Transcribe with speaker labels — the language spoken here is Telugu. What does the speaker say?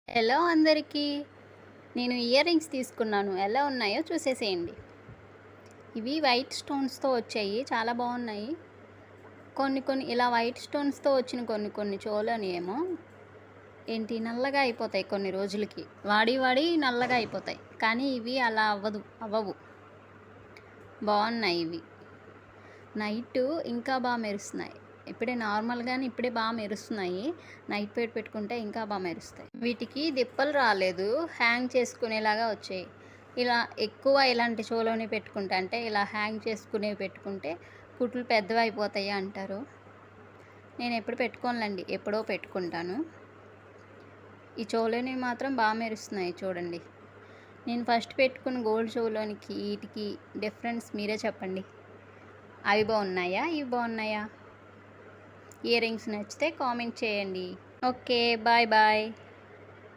Speaker 1: హలో అందరికీ. నేను ఇయర్ రింగ్స్ తీసుకున్నాను. ఎలా ఉన్నాయో చూసేసేయండి. ఇవి వైట్ స్టోన్స్‌తో వచ్చాయి. చాలా బాగున్నాయి. కొన్ని ఇలా వైట్ స్టోన్స్‌తో వచ్చిన కొన్ని చెవులనేమో నల్లగా అయిపోతాయి కొన్ని రోజులకి. వాడి నల్లగా అయిపోతాయి. కానీ ఇవి అలా అవ్వవు. బాగున్నాయి ఇవి. నైటు ఇంకా బాగా మెరుస్తున్నాయి. ఇప్పుడే నార్మల్‌గానే ఇప్పుడే బాగా మెరుస్తున్నాయి. నైట్ పెట్టుకుంటే ఇంకా బాగా మెరుస్తాయి. వీటికి దిప్పలు రాలేదు. హ్యాంగ్ చేసుకునేలాగా వచ్చాయి. ఇలా ఎక్కువ ఇలాంటి చెవులోనే పెట్టుకుంటే, అంటే ఇలా హ్యాంగ్ చేసుకునేవి పెట్టుకుంటే కుట్లు పెద్దవైపోతాయి అంటారు. నేను ఎప్పుడు పెట్టుకోనులేండి. ఎప్పుడో పెట్టుకుంటాను. ఈ చెవులోనివి మాత్రం బాగా మెరుస్తున్నాయి చూడండి. నేను ఫస్ట్ పెట్టుకున్న గోల్డ్ చెవులోనికి వీటికి డిఫరెన్స్ మీరే చెప్పండి. అవి బాగున్నాయా? ఇవి బాగున్నాయా? ఇయర్ రింగ్స్ నచ్చితే కామెంట్ చేయండి. ఓకే. బాయ్.